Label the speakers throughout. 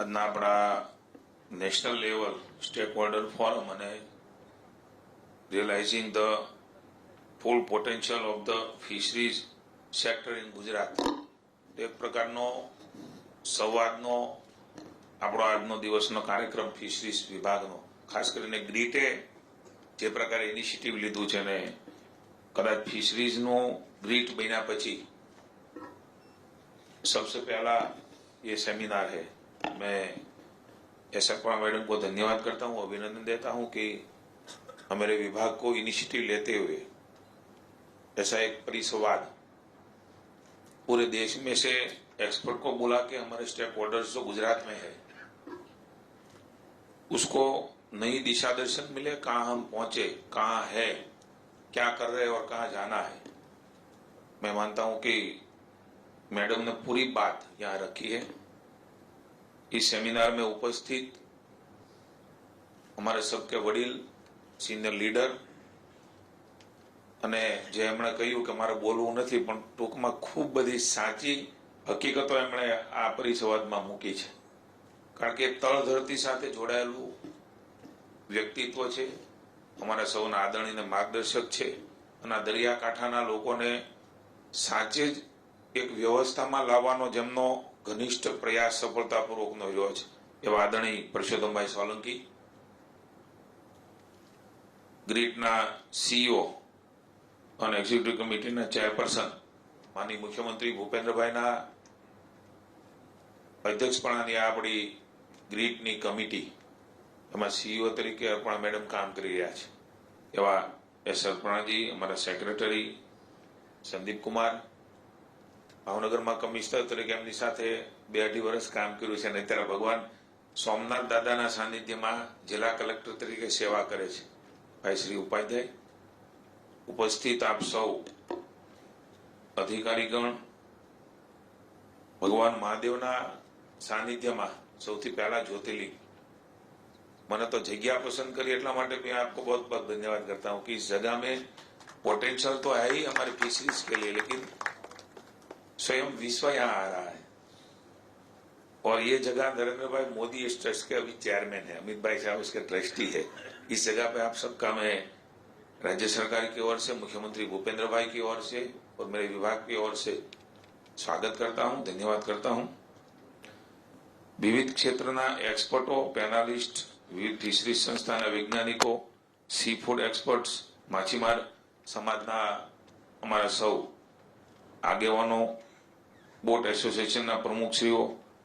Speaker 1: આજના આપણા national level stakeholder forum અને realising the full potential of the fisheries sector in Gujarat એક પ્રકારનો સંવાદનો આપણો આજનો દિવસનો કાર્યક્રમ ફિશરીઝ વિભાગનો ખાસ કરીને ગ્રીટે જે પ્રકારે ઇનિશિયેટિવ લીધું છે ને કદાચ ફિશરીઝનું ગ્રીટ બન્યા પછી सबसे पहला ये सेमिनार है। मैं एसएफपा मैडम को धन्यवाद करता हूँ, अभिनंदन देता हूँ कि हमारे विभाग को इनिशिएटिव लेते हुए ऐसा एक परिसंवाद पूरे देश में से एक्सपर्ट को बुला के हमारे स्टेक होल्डर्स जो गुजरात में है उसको नई दिशा दर्शन मिले, कहाँ हम पहुंचे, कहाँ है, क्या कर रहे हैं और कहाँ जाना है। मैं मानता हूं कि मैडम ने पूरी बात यहाँ रखी है। इस सेमिनार में उपस्थित हमारे सबके वडील सीनियर लीडर અને જે એમણે કહ્યું કે મારે બોલવું નથી પણ ટૂંકમાં ખૂબ બધી સાચી હકીકતો એમણે આ પરિસંવાદમાં મૂકી છે, કારણ કે તળધરતી સાથે જોડાયેલું વ્યક્તિત્વ છે, અમારા સૌના આદરણીય માર્ગદર્શક છે અને આ દરિયાકાંઠાના લોકોને સાચે જ એક વ્યવસ્થામાં લાવવાનો જેમનો ઘનિષ્ઠ પ્રયાસ સફળતાપૂર્વકનો રહ્યો છે એવા આદરણીય પરસોત્તમભાઈ સોલંકી, ગ્રીટના સીઈઓ અને એક્ઝિક્યુટિવ કમિટીના ચેરપર્સન માનનીય મુખ્યમંત્રી ભૂપેન્દ્રભાઈના અધ્યક્ષપણાની આપણી ગ્રીટની કમિટી એમાં સીઈઓ તરીકે અર્પણા મેડમ કામ કરી રહ્યા છે એવા એસ અર્પણાજી, અમારા સેક્રેટરી સંદીપ કુમાર, ભાવનગરમાં કમિશનર તરીકે એમની સાથે 2-2.5 વર્ષ કામ કર્યું છે અને અત્યારે ભગવાન સોમનાથ દાદાના સાનિધ્યમાં જિલ્લા કલેક્ટર તરીકે સેવા કરે છે ભાઈ શ્રી ઉપાધ્યાય, ઉપસ્થિત આપ સૌ અધિકારીગણ, ભગવાન મહાદેવના સાનિધ્યમાં સૌથી પહેલા જ્યોતિર્લિંગ, मैंने तो जगह पसंद करी એટલા માટે मैं आपको बहुत बहुत धन्यवाद करता हूँ कि इस जगह में पोटेंशियल तो है ही हमारी फिशरीज के लिए, लेकिन स्वयं विश्व यहाँ आ रहा है और ये जगह नरेंद्र भाई मोदी इस ट्रस्ट के अभी चेयरमैन है, अमित भाई साहब उसके ट्रस्टी है। इस जगह पे आप सबका मैं राज्य सरकार की ओर से, मुख्यमंत्री भूपेंद्र भाई की ओर से और मेरे विभाग की ओर से स्वागत करता हूँ, धन्यवाद करता हूँ। विविध क्षेत्रना एक्सपर्टो, पैनलिस्ट, विविध फिशरीज संस्थाના વૈજ્ઞાનિકો, સી ફૂડ એક્સપર્ટ્સ, માછીમાર સમાજના અમારા સૌ આગેવાનો, બોટ એસોસિએશનના પ્રમુખશ્રીઓ,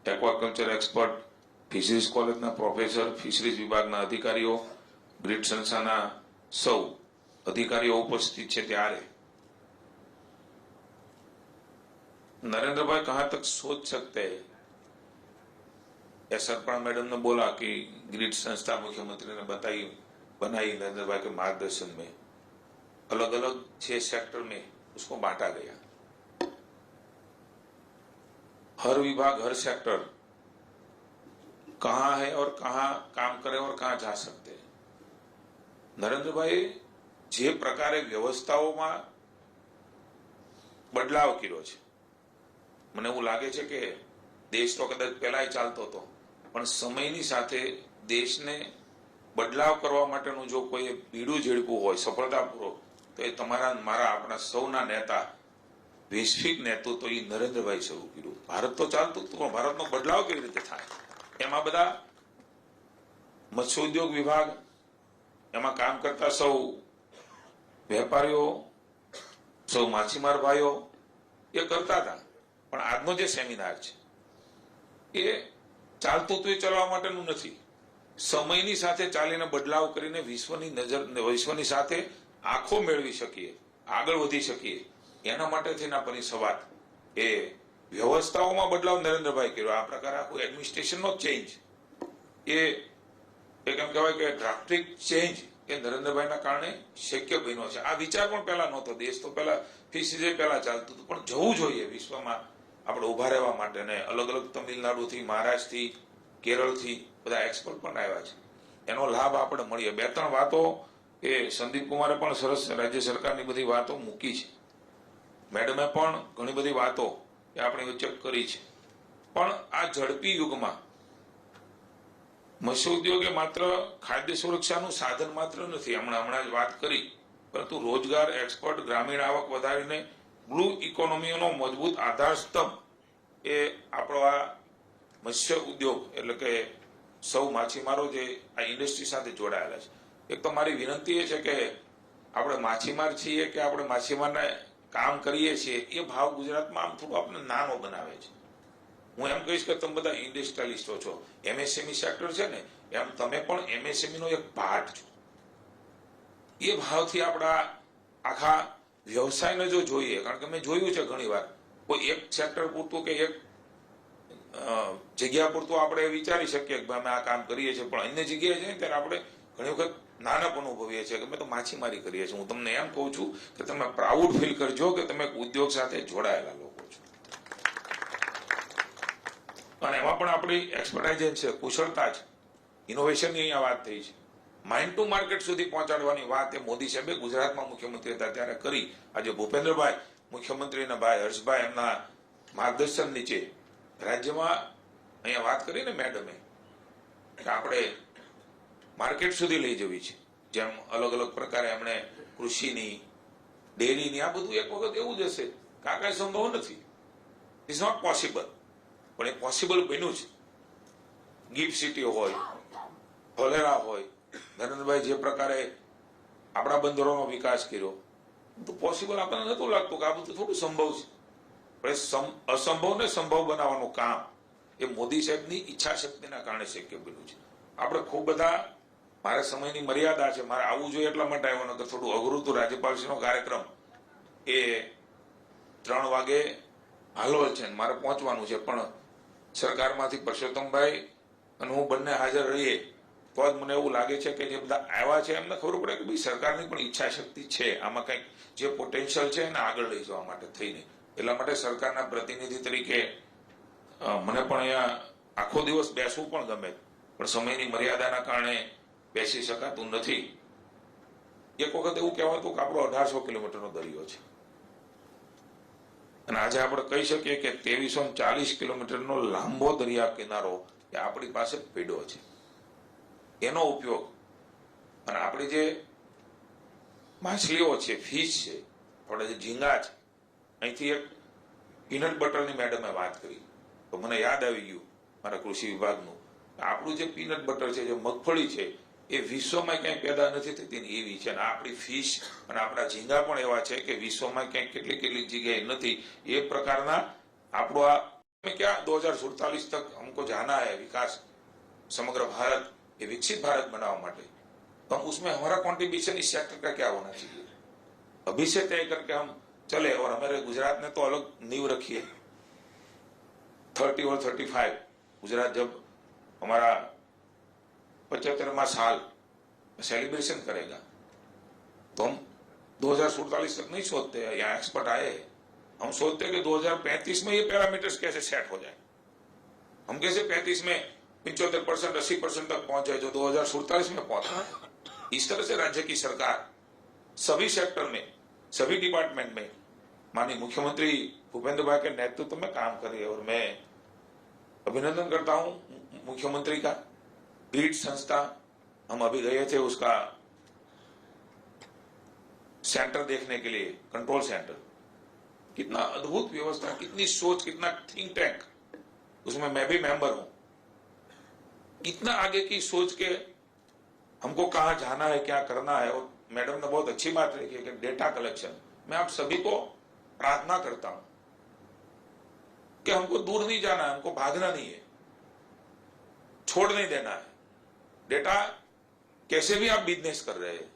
Speaker 1: એક્વાકલ્ચર એક્સપર્ટ, ફિશરીઝ કોલેજના પ્રોફેસર, ફિશરીઝ વિભાગના અધિકારીઓ, ગ્રીટ સંસ્થાના સૌ अधिकारियों उपस्थित है। ત્યારે नरेंद्र भाई कहां तक सोच सकते हैं, एस अर्पणा मैडम ने बोला कि ग्रीट संस्था मुख्यमंत्री ने बनाई नरेंद्र भाई के मार्गदर्शन में, अलग अलग 6 सेक्टर में उसको बांटा गया। हर विभाग, हर सेक्टर कहां है और कहां काम करे और कहां जा सकते हैं। नरेंद्र भाई જે પ્રકારે વ્યવસ્થાઓમાં બદલાવ કર્યો છે, મને એવું લાગે છે કે દેશ તો કદાચ પહેલાય ચાલતો હતો પણ સમયની સાથે દેશને બદલાવ કરવા માટેનું જો કોઈ બીડું ઝડપ્યું હોય સફળતાપૂર્વક તો એ તમારા મારા આપણા સૌના નેતા, વૈશ્વિક નેતૃત્વ એ નરેન્દ્રભાઈ શરૂ કર્યું। ભારત તો ચાલતું હતું પણ ભારતનો બદલાવ કેવી રીતે થાય એમાં બધા મત્સ્યોદ્યોગ વિભાગ, એમાં કામ કરતા સૌ વેપારીઓ, સૌ માછીમાર ભાઈઓ એ કરતા હતા, પણ આજનો જે સેમિનાર છે એ ચાલતું તો એ ચલાવવા માટેનું નથી, સમયની સાથે ચાલીને બદલાવ કરીને વિશ્વની નજર, વિશ્વની સાથે આંખો મેળવી શકીએ, આગળ વધી શકીએ એના માટે થઈને પરિસંવાદ એ વ્યવસ્થાઓમાં બદલાવ નરેન્દ્રભાઈ કર્યો। આ પ્રકારે આખું એડમિનિસ્ટ્રેશનનો ચેન્જ એ એક એમ કહેવાય કે ડ્રાફ્ટિક ચેન્જ એ નરેન્દ્રભાઈના કારણે શક્ય બન્યો છે। આ વિચાર પણ પહેલા નહોતો, દેશ તો પહેલા ફિશરીઝ પહેલા ચાલતું હતું પણ જવું જોઈએ વિશ્વમાં આપણે ઉભા રહેવા માટે ને અલગ અલગ તમિલનાડુથી, મહારાષ્ટ્રથી, કેરળથી બધા એક્સપર્ટ પણ આવ્યા છે, એનો લાભ આપણે મળીએ। 2-3 વાતો એ સંદીપ કુમારે પણ સરસ રાજ્ય સરકારની બધી વાતો મૂકી છે, મેડમે પણ ઘણી બધી વાતો એ આપણી વચ્ચે કરી છે, પણ આ ઝડપી યુગમાં મત્સ્ય ઉદ્યોગ એ માત્ર ખાદ્ય સુરક્ષાનું સાધન માત્ર નથી, હમણાં જ વાત કરી, પરંતુ રોજગાર, એક્સપોર્ટ, ગ્રામીણ આવક વધારીને બ્લુ ઇકોનોમીનો મજબૂત આધાર સ્તંભ એ આપણો આ મત્સ્ય ઉદ્યોગ એટલે કે સૌ માછીમારો જે આ ઇન્ડસ્ટ્રી સાથે જોડાયેલા છે. એક તો મારી વિનંતી એ છે કે આપણે માછીમાર છીએ કે આપણે માછીમારને કામ કરીએ છીએ એ ભાવ ગુજરાતમાં આમ થોડું આપણે નાનો બનાવે છે. હું એમ કહીશ કે તમે બધા ઇન્ડસ્ટ્રીયલિસ્ટો છો, એમએસએમઈ સેક્ટર છે ને એમ તમે પણ એમએસએમઈ નો એક પાર્ટ છો. એ ભાવથી આપણા આખા વ્યવસાયને જો જોઈએ, કારણ કે મેં જોયું છે ઘણી વાર કોઈ એક સેક્ટર પૂરતું કે એક જગ્યા પૂરતું આપણે વિચારી શકીએ કે અમે આ કામ કરીએ છીએ, પણ અન્ય જગ્યાએ જઈએ ત્યારે આપણે ઘણી વખત નાનપ અનુભવીએ છીએ કે અમે તો માછીમારી કરીએ છીએ. હું તમને એમ કહું છું કે તમે પ્રાઉડ ફીલ કરજો કે તમે ઉદ્યોગ સાથે જોડાયેલા લોકો છો, અને એમાં પણ આપણી એક્સપર્ટાઇઝ છે, કુશળતા છે, ઇનોવેશનની અહીંયા વાત થઈ છે. માઇન્ડ ટુ માર્કેટ સુધી પહોંચાડવાની વાત એ મોદી સાહેબે ગુજરાતમાં મુખ્યમંત્રી હતા ત્યારે કરી. આજે ભૂપેન્દ્રભાઈ મુખ્યમંત્રીના ભાઈ હર્ષભાઈ એમના માર્ગદર્શન નીચે રાજ્યમાં અહીંયા વાત કરી ને મેડમે કે આપણે માર્કેટ સુધી લઈ જવી છે. જેમ અલગ અલગ પ્રકારે એમણે કૃષિની, ડેરીની, આ બધું એક વખત એવું જ હશે કે આ કઈ સંભવ નથી, ઇટ્સ નોટ પોસિબલ, પણ એ પોસિબલ બન્યું છે. ગિફ્ટ સિટી હોય, ફલેરા હોય, નરેન્દ્રભાઈ જે પ્રકારે આપણા બંદરોનો વિકાસ કર્યો, તો પોસિબલ આપણને નતું લાગતું કે આ બધું થોડું સંભવ છે. પણ અસંભવને સંભવ બનાવવાનું કામ એ મોદી સાહેબની ઈચ્છા શક્તિના કારણે શક્ય બન્યું છે. આપણે ખૂબ બધા, મારે સમયની મર્યાદા છે, મારે આવવું જોઈએ એટલા માટે આવ્યો, નકર થોડું અઘરું હતું. રાજ્યપાલશ્રીનો કાર્યક્રમ એ 3 વાગે હાલો છે, મારે પહોંચવાનું છે, પણ સરકારમાંથી પરસોત્તમભાઈ અને હું બંને હાજર રહીએ તો જ મને એવું લાગે છે કે જે બધા આવ્યા છે એમને ખબર પડે કે ભાઈ સરકારની પણ ઈચ્છા શક્તિ છે, આમાં કંઈક જે પોટેન્શિયલ છે એને આગળ લઈ જવા માટે થઈને. એટલા માટે સરકારના પ્રતિનિધિ તરીકે મને પણ અહીંયા આખો દિવસ બેસવું પણ ગમે, પણ સમયની મર્યાદાના કારણે બેસી શકાતું નથી. એક વખત એવું કહેવાતું કે આપણો 1800 કિલોમીટરનો દરિયો છે, અને આજે આપણે કહી શકીએ કે 2340 કિલોમીટરનો લાંબો દરિયા કિનારો એ આપણી પાસે પડ્યો છે. એનો ઉપયોગ, અને આપણી જે માછલીઓ છે, ફિશ છે, આપણા જે ઝીંગા છે, અહીંથી એક પીનટ બટરની મેડમે વાત કરી તો મને યાદ આવી ગયું મારા કૃષિ વિભાગનું. આપણું જે પીનટ બટર છે, જે મગફળી છે, એ વિશ્વમાં ક્યાંય પેદા નથી થતી ને એવી છે. અને આપણી ફિશ અને આપણા ઝીંગા પણ એવા છે કે વિશ્વમાં ક્યાંય કેટલી જગ્યાએ નથી. એ પ્રકારના આપણો આ क्या 2047 तक हमको जाना है विकास, समग्र भारत ये विकसित भारत बनावा માટે, तो हम उसमें हमारा कॉन्ट्रिब्यूशन इस सेक्टर का क्या होना चाहिए, अभी से तय करके हम चले. और हमारे गुजरात ने तो अलग नींव रखी है. 30 और 35 गुजरात जब हमारा 75वां साल सेलिब्रेशन करेगा तो हम 2047 तक नहीं सोचते. यहाँ एक्सपर्ट आए हैं, हम सोचते हैं कि 2035 में ये पैरामीटर्स कैसे सेट हो जाए, हम कैसे 35 में 75%, 80% तक पहुंच जाए जो 2047 में पहुंचा है. इस तरह से राज्य की सरकार सभी सेक्टर में, सभी डिपार्टमेंट में माननीय मुख्यमंत्री भूपेंद्र भाई के नेतृत्व में काम कर रही है. और मैं अभिनंदन करता हूं मुख्यमंत्री का. बीट संस्था हम अभी गए थे, उसका सेंटर देखने के लिए, कंट्रोल सेंटर, कितना अद्भुत व्यवस्था, कितनी सोच, कितना थिंक टैंक, उसमें मैं भी मेंबर हूं. इतना आगे की सोच के हमको कहां जाना है, क्या करना है. और मैडम ने बहुत अच्छी बात रखी है कि डेटा कलेक्शन. मैं आप सभी को प्रार्थना करता हूं कि हमको दूर नहीं जाना है, हमको भागना नहीं है, छोड़ नहीं देना है. डेटा कैसे भी आप बिजनेस कर रहे हैं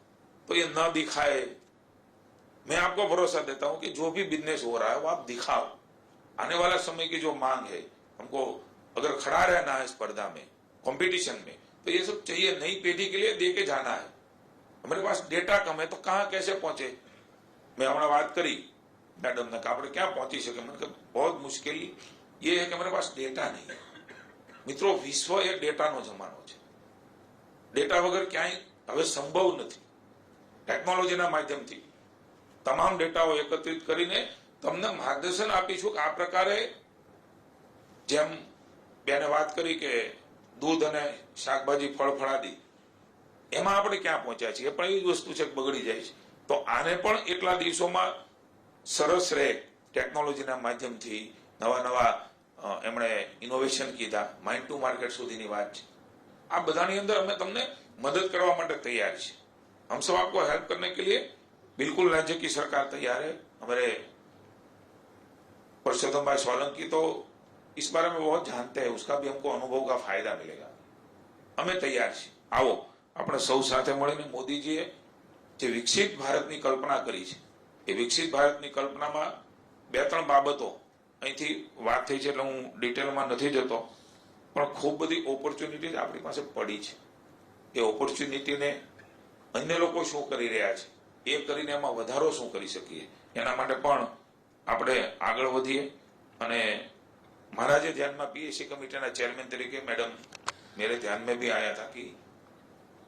Speaker 1: तो ये न दिखाए. मैं आपको भरोसा देता हूं कि जो भी बिजनेस हो रहा है वो आप दिखाओ. आने वाला समय की जो मांग है, हमको अगर खड़ा रहना है स्पर्धा में, कंपटीशन में, तो ये सब चाहिए. नई पीढ़ी के लिए दे के जाना है. हमारे पास डेटा कम है तो कहां कैसे पहुंचे. मैं हमारा बात करी मैडम ने कहा क्या पहुंची सके. मैंने कहा बहुत मुश्किल ये है कि हमारे पास डेटा नहीं है. मित्रों, विश्व एक डेटाનો જમાનો છે. ડેટા વગર ક્યાંય હવે સંભવ નથી. ટેકનોલોજીના માધ્યમથી તમામ ડેટાઓ એકત્રિત કરીને તમને માર્ગદર્શન આપીશું કે આ પ્રકારે, જેમ બેને વાત કરી કે દૂધ અને શાકભાજી ફળફળાદી એમાં આપણે ક્યાં પહોંચ્યા છીએ, પણ એવી જ વસ્તુ છે કે બગડી જાય છે. તો આને પણ એટલા દિવસોમાં સરસ રહે ટેકનોલોજીના માધ્યમથી નવા નવા એમણે ઇનોવેશન કીધા, માઇન્ડ ટુ માર્કેટ સુધીની વાત છે. આ બધાની અંદર અમે તમને મદદ કરવા માટે તૈયાર છીએ. हम सब आपको हेल्प करने के लिए बिल्कुल राज्य की सरकार तैयार है. हमारे परसोत्तम भाई सोलंकी तो इस बारे में बहुत जानते हैं, उसका भी हमको अनुभव का फायदा मिलेगा. हमें तैयार છે. આવો આપણે સૌ સાથે મળીને મોદીજીએ જે વિકસિત ભારતની કલ્પના કરી છે એ વિકસિત ભારતની કલ્પનામાં બે ત્રણ બાબતો અહીંથી વાત થઈ છે એટલે હું ડિટેલમાં નથી જતો, પણ ખૂબ બધી ઓપોર્ચ્યુનિટી આપણી પાસે પડી છે. એ ઓપોર્ચ્યુનિટીને અન્ય લોકો શું કરી રહ્યા છે એ કરીને એમાં વધારો શું કરી શકીએ એના માટે પણ આપણે આગળ વધીએ. અને મારા જે ધ્યાનમાં पीएससी कमेटी ना चेयरमैन तरीके मैडम मेरे ध्यान में भी आया था कि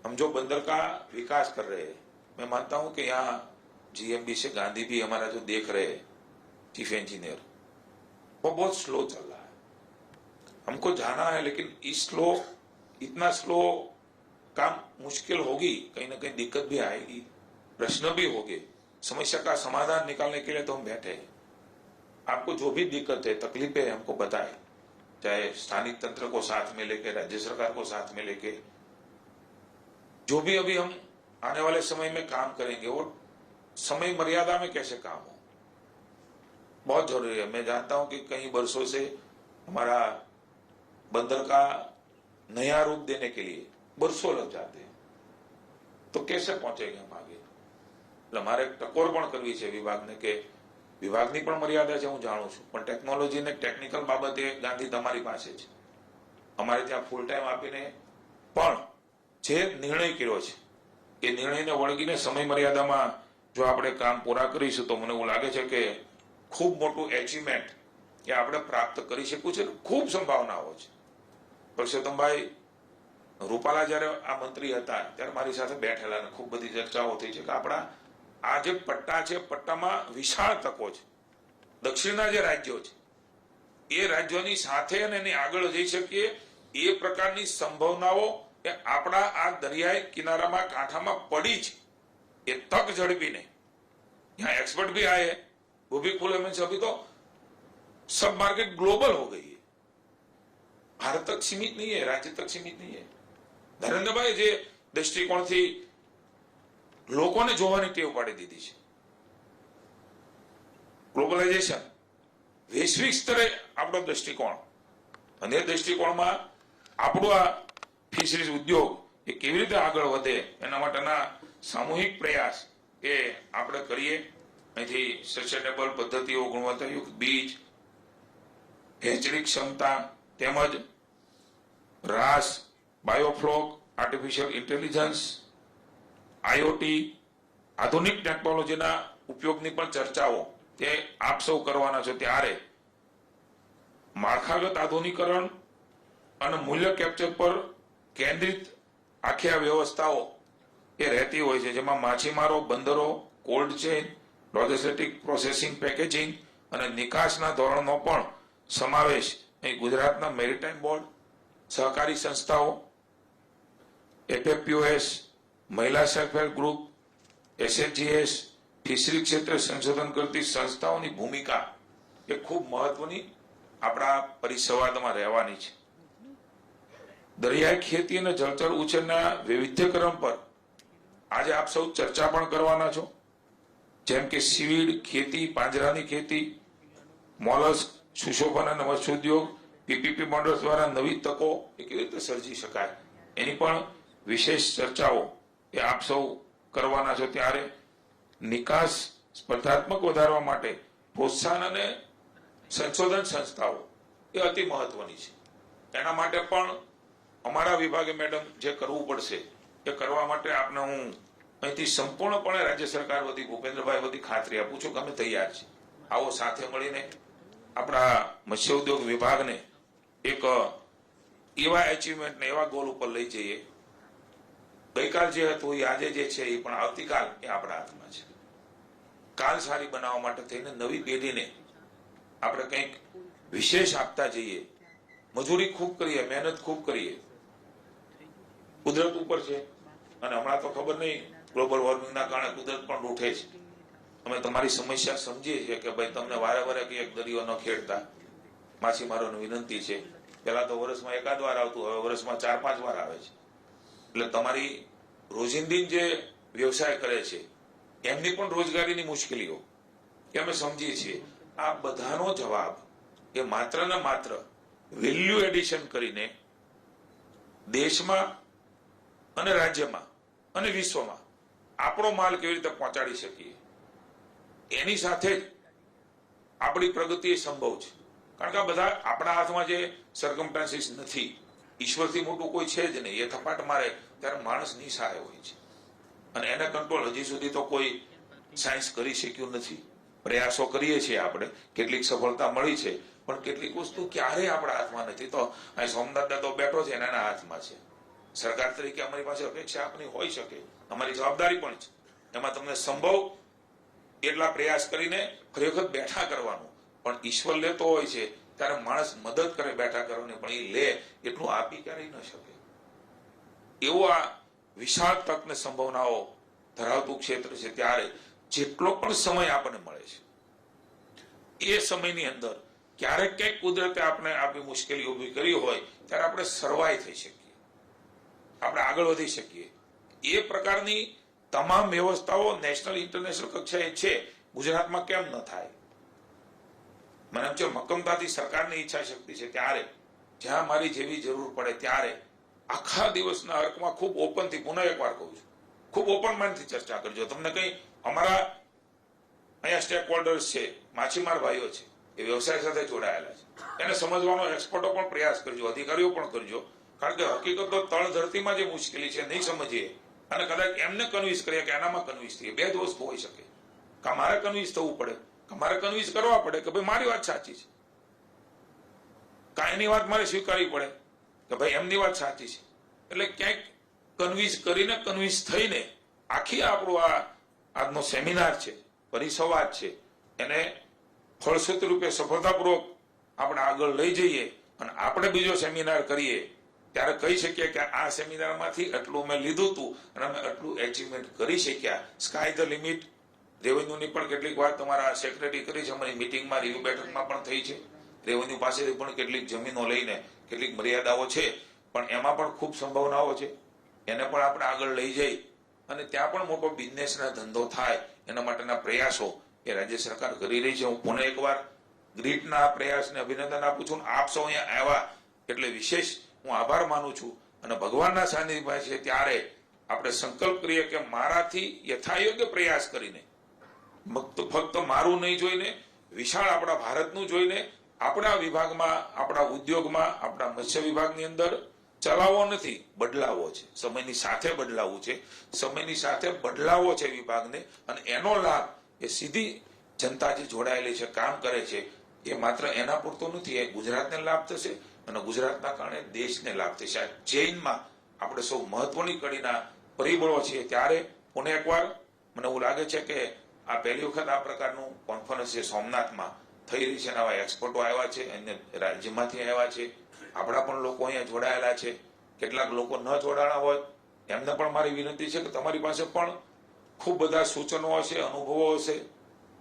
Speaker 1: हम जो बंदर का विकास कर रहे हैं, मैं मानता हूं कि यहाँ जीएमबी से गांधी भी हमारा जो देख रहे हैं चीफ इंजीनियर, वो बहुत स्लो चल रहा है. हमको जाना है लेकिन इस स्लो, इतना स्लो काम मुश्किल होगी, कहीं ना कहीं दिक्कत भी आएगी, प्रश्न भी होंगे. समस्या का समाधान निकालने के लिए तो हम बैठे हैं. आपको जो भी दिक्कत है, तकलीफ है, हमको बताएं, चाहे स्थानिक तंत्र को साथ में लेके, राज्य सरकार को साथ में लेके, जो भी अभी हम आने वाले समय में काम करेंगे वो समय मर्यादा में कैसे काम हो, बहुत जरूरी है. मैं जानता हूं कि कई वर्षों से हमारा बंदर का नया रूप देने के लिए वर्षों लग जाते हैं, तो कैसे पहुंचेंगे हम आगे. એટલે મારે ટકોર પણ કરવી છે વિભાગને કે વિભાગની પણ મર્યાદા છે, હું જાણું છું, પણ ટેકનોલોજી ને ટેકનિકલ બાબતે ગાંધી તમારી પાસે છે. અમારે ત્યાં ફૂલ ટાઈમ આપીને પણ જે નિર્ણય કર્યો છે એ નિર્ણયને વળગીને સમય મર્યાદામાં જો આપણે કામ પૂરા કરીશું તો મને એવું લાગે છે કે ખૂબ મોટું એચિવમેન્ટ એ આપણે પ્રાપ્ત કરી શકવું છે. ખૂબ સંભાવનાઓ છે. પરસોત્તમભાઈ રૂપાલા જયારે આ મંત્રી હતા ત્યારે મારી સાથે બેઠેલા અને ખૂબ બધી ચર્ચાઓ થઈ છે કે આપણા આ જે પટ્ટા છે પટ્ટામાં વિશાળ તકો છે. દક્ષિણના જે રાજ્યો છે એ રાજ્યોની સાથે અને એની આગળ જઈ શકીએ એ પ્રકારની સંભાવનાઓ એ આપણા આ દરિયાઈ કિનારામાં કાંઠામાં પડી છે. એ તક ઝડપીને यहाँ एक्सपर्ट भी आए हैं, वो भी खुले में से. अभी तो सब मार्केट ग्लोबल हो गई है, भारत तक सीमित नहीं है, राज्य तक सीमित नहीं है. નરેન્દ્રભાઈ જે દ્રષ્ટિકોણથી લોકોને જોવાની ટેવ પાડી દીધી છે, ગ્લોબલાઇઝેશન, વૈશ્વિક સ્તરે આપણો દ્રષ્ટિકોણ, અને એ દ્રષ્ટિકોણમાં આપણો આ ફિશરીઝ ઉદ્યોગ એ કેવી રીતે આગળ વધે એના માટેના સામૂહિક પ્રયાસ એ આપણે કરીએ. અહીંથી સસ્ટેનેબલ પદ્ધતિઓ, ગુણવત્તાયુક્ત બીજ, હેચરી ક્ષમતા તેમજ રાસ, બાયોફ્લોક, આર્ટિફિશિયલ ઇન્ટેલિજન્સ, આઈઓટી, આધુનિક ટેકનોલોજીના ઉપયોગની પણ ચર્ચાઓ તે આપ સૌ કરવાના છો. ત્યારે માળખાગત આધુનિકરણ અને મૂલ્ય કેપ્ચર પર કેન્દ્રિત આખી આ વ્યવસ્થાઓ એ રહેતી હોય છે, જેમાં માછીમારો, બંદરો, cold chain, logistic processing, packaging અને નિકાસના ધોરણનો પણ સમાવેશ અહીં ગુજરાતના મેરીટાઈમ બોર્ડ, સહકારી સંસ્થાઓ, એફએફપીઓએસ, મહિલા સેલ્ફ હેલ્પ ગ્રુપ, એસએચજીએસ, ફિશરી ક્ષેત્રે સંશોધન કરતી સંસ્થાઓની ભૂમિકા એ ખૂબ મહત્વની આપણા પરિસંવાદમાં રહેવાની છે. દરિયાઈ ખેતી અને જળચર ઉછેરના વૈવિધ્યકરણ પર આજે આપ સૌ ચર્ચા પણ કરવાના છો, જેમ કે સીવીડ ખેતી, પાંજરાની ખેતી, મોલસ્ક, સુશોભન અને મત્સ્યોદ્યોગ, પીપીપી મોડલ્સ દ્વારા નવી તકો એ કેવી રીતે સર્જી શકાય એની પણ વિશેષ ચર્ચાઓ એ આપ સૌ કરવાના છો. ત્યારે નિકાસ સ્પર્ધાત્મક વધારવા માટે પ્રોત્સાહન અને સંશોધન સંસ્થાઓ એ અતિ મહત્વની છે. એના માટે પણ અમારા વિભાગે મેડમ જે કરવું પડશે એ કરવા માટે આપને હું અહીંથી સંપૂર્ણપણે રાજ્ય સરકાર વતી, ભૂપેન્દ્રભાઈ વતી ખાતરી આપું છું કે અમે તૈયાર છીએ. આવો સાથે મળીને આપણા મત્સ્ય ઉદ્યોગ વિભાગને એક એવા એચિવમેન્ટને, એવા ગોલ ઉપર લઈ જઈએ. ગઈકાલ જે હતું એ આજે જે છે એ પણ આવતીકાલ એ આપણા હાથમાં છે. કાલ સારી બનાવવા માટે થઈને નવી પેઢીને આપણે કંઈક વિશેષ આપતા જઈએ. મજૂરી ખૂબ કરીએ, મહેનત ખૂબ કરીએ, કુદરત ઉપર છે, અને હમણાં તો ખબર નહીં ગ્લોબલ વોર્મિંગના કારણે કુદરત પણ રૂઠે છે. અમે તમારી સમસ્યા સમજીએ છીએ કે ભાઈ તમને વારે વારે કે એક દરિયો ન ખેડતા માછીમારોને વિનંતી છે. પહેલા તો વર્ષમાં એકાદ વાર આવતું, હવે વર્ષમાં 4-5 વાર આવે છે. એટલે તમારી રોજિંદી જે વ્યવસાય કરે છે એમની પણ રોજગારીની મુશ્કેલીઓ એ અમે સમજીએ છીએ. આ બધાનો જવાબ એ માત્ર ને માત્ર વેલ્યુ એડિશન કરીને દેશમાં અને રાજ્યમાં અને વિશ્વમાં આપણો માલ કેવી રીતે પહોંચાડી શકીએ એની સાથે જ આપણી પ્રગતિ એ સંભવ છે. કારણ કે આ બધા આપણા હાથમાં જે સર્કમસ્ટાન્સીસ નથી, ઈશ્વરથી મોટું કોઈ છે જ નહીં. એ થપાટ મારે ત્યારે માણસ નિસહાય હોય છે, અને એને કંટ્રોલ હજી સુધી તો કોઈ સાયન્સ કરી શક્યું નથી. પ્રયાસો કરીએ છીએ આપણે, કેટલીક સફળતા મળી છે, પણ કેટલીક વસ્તુ ક્યારેય આપણા હાથમાં નથી. તો અહીં સોમનાથ દાદો બેઠો છે એના હાથમાં છે. સરકાર તરીકે અમારી પાસે અપેક્ષા આપની હોઈ શકે, અમારી જવાબદારી પણ છે. એમાં તમને સંભવ એટલા પ્રયાસ કરીને ફરી વખત બેઠા કરવાનું. પણ ઈશ્વર લેતો હોય છે ત્યારે માણસ મદદ કરે બેઠા કરવાની, પણ એ લે એટલું આપી ક્યારેય ન શકે. એવું આ વિશાળ તક ને સંભાવનાઓ ધરાવતું ક્ષેત્ર છે. ત્યારે જેટલો પણ સમય આપણને મળે છે એ સમયની અંદર ક્યારેક ક્યાંક કુદરતે આપણે આપણી મુશ્કેલી ઊભી કરી હોય ત્યારે આપણે સર્વાઈવ થઈ શકીએ, આપણે આગળ વધી શકીએ. એ પ્રકારની તમામ વ્યવસ્થાઓ નેશનલ ઇન્ટરનેશનલ કક્ષાએ છે. ગુજરાતમાં કેમ ન થાય? મને એમ છે મક્કમતાથી સરકારની ઈચ્છા શક્તિ છે ત્યારે જ્યાં મારી જેવી જરૂર પડે ત્યારે આખા દિવસના અર્કમાં ખૂબ ઓપનથી, પુનઃ એકવાર કહું છું, ખૂબ ઓપન માઇન્ડથી ચર્ચા કરજો. તમને કઈ અમારા અહીંયા સ્ટેક હોલ્ડર્સ છે, માછીમાર ભાઈઓ છે, એ વ્યવસાય સાથે જોડાયેલા છે, એને સમજવાનો એક્સપર્ટો પણ પ્રયાસ કરજો, અધિકારીઓ પણ કરજો. કારણ કે હકીકત તો તળ ધરતીમાં જે મુશ્કેલી છે નહીં સમજીએ અને કદાચ એમને કન્વિન્સ કરીએ કે એનામાં કન્વિન્સ થઈએ. બે જ વસ્તુ હોઈ શકે, કે મારે કન્વિન્સ થવું પડે, કે મારે કન્વિન્સ કરવા પડે કે ભાઈ મારી વાત સાચી છે, કાંઈની વાત મારે સ્વીકારવી પડે કે ભાઈ એમની વાત સાચી છે. એટલે ક્યાંક કન્વિન્સ કરીને, કન્વિન્સ થઈને આખી આપણું આજનો સેમિનાર છે, પરિસંવાદ છે, એને ફળશ્રુતિ રૂપે સફળતાપૂર્વક આપણે આગળ લઈ જઈએ અને આપણે બીજો સેમિનાર કરીએ ત્યારે કહી શકીએ કે આ સેમિનારમાંથી એટલું મેં લીધું હતું અને અમે એટલું એચિવમેન્ટ કરી શક્યા. Sky the limit. રેવન્યુની પણ કેટલીક વાત તમારા સેક્રેટરી કરી છે, અમારી મિટિંગમાં, રિવ્યુ બેઠકમાં પણ થઈ છે. રેવન્યુ પાસેથી પણ કેટલીક જમીનો લઈને કેટલીક મર્યાદાઓ છે, પણ એમાં પણ ખૂબ સંભાવનાઓ છે. એને પણ આપણે આગળ લઈ જઈ અને ત્યાં પણ મોટો બિઝનેસના ધંધો થાય એના માટેના પ્રયાસો એ રાજ્ય સરકાર કરી રહી છે. હું પુનઃ એકવાર ગ્રીટના પ્રયાસને અભિનંદન આપું છું. આપ સૌ અહીંયા આવ્યા એટલે વિશેષ હું આભાર માનું છું. અને ભગવાનના સાનિધ્યમાં છે ત્યારે આપણે સંકલ્પ કરીએ કે મારાથી યથાયોગ્ય પ્રયાસ કરીને, ફક્ત મારું નહીં જોઈને, વિશાળ આપણા ભારતનું જોઈને આપણા વિભાગમાં, આપણા ઉદ્યોગમાં, આપણા મત્સ્ય વિભાગની અંદર ચલાવવો નથી, બદલાવો છે. સમયની સાથે બદલાવવું છે, સમયની સાથે બદલાવો છે વિભાગને, અને એનો લાભ એ સીધી જનતા જે જોડાયેલી છે, કામ કરે છે, એ માત્ર એના પૂરતો નથી. એ ગુજરાતને લાભ થશે અને ગુજરાતના કારણે દેશને લાભ થશે. આ ચેઇનમાં આપણે સૌ મહત્વની કડીના પરિબળો છીએ. ત્યારે પુનઃ એકવાર મને એવું લાગે છે કે આ પહેલી વખત આ પ્રકારનું કોન્ફરન્સ છે સોમનાથમાં થઈ રહી છે, અને આવા એક્સપર્ટો આવ્યા છે, અન્ય રાજ્યમાંથી આવ્યા છે, આપણા પણ લોકો અહીંયા જોડાયેલા છે. કેટલાક લોકો ન જોડાણા હોય એમને પણ મારી વિનંતી છે કે તમારી પાસે પણ ખૂબ બધા સૂચનો હશે, અનુભવો હશે.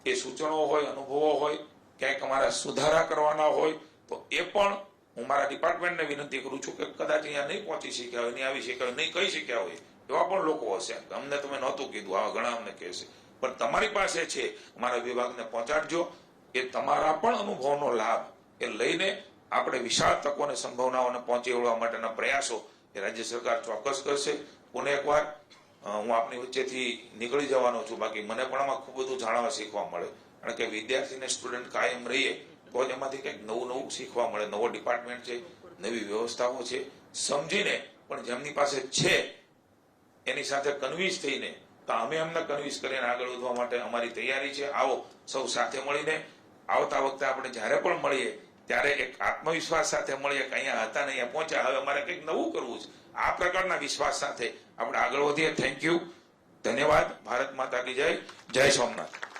Speaker 1: એ સૂચનો હોય, અનુભવો હોય, ક્યાંક અમારા સુધારા કરવાના હોય તો એ પણ હું મારા ડિપાર્ટમેન્ટને વિનંતી કરું છું કે કદાચ અહીંયા નહીં પહોંચી શક્યા હોય, નહીં આવી શક્યા હોય, નહીં કહી શક્યા હોય એવા પણ લોકો હશે. અમને તમે નહોતું કીધું, આવા ઘણા અમને કહેશે, પણ તમારી પાસે છે, અમારા વિભાગને પહોંચાડજો. એ તમારા પણ અનુભવનો લાભ એ લઈને આપણે વિશાળ તકો અને સંભાવનાઓને પહોંચી વળવા માટેના પ્રયાસો એ રાજ્ય સરકાર ચોક્કસ કરશે. પુનઃ એકવાર હું આપની વચ્ચેથી નીકળી જવાનો છું. બાકી મને પણ આમાં ખૂબ બધું જાણવા શીખવા મળે, કારણ કે વિદ્યાર્થીને સ્ટુડન્ટ કાયમ રહીએ તો જ એમાંથી કંઈક નવું નવું શીખવા મળે. નવો ડિપાર્ટમેન્ટ છે, નવી વ્યવસ્થાઓ છે, સમજીને પણ જેમની પાસે છે એની સાથે કન્વિન્સ થઈને તો અમે એમને કન્વિન્સ કરીને આગળ વધવા માટે અમારી તૈયારી છે. આવો સૌ સાથે મળીને આવતા વખતે આપણે જ્યારે પણ મળીએ ત્યારે એક આત્મવિશ્વાસ સાથે મળીએ કે અહીંયા હતા ને અહીંયા પહોંચ્યા, હવે અમારે કંઈક નવું કરવું છે. આ પ્રકારના વિશ્વાસ સાથે આપણે આગળ વધીએ. થેન્ક યુ, ધન્યવાદ. ભારત માતા કી જય. જય સોમનાથ.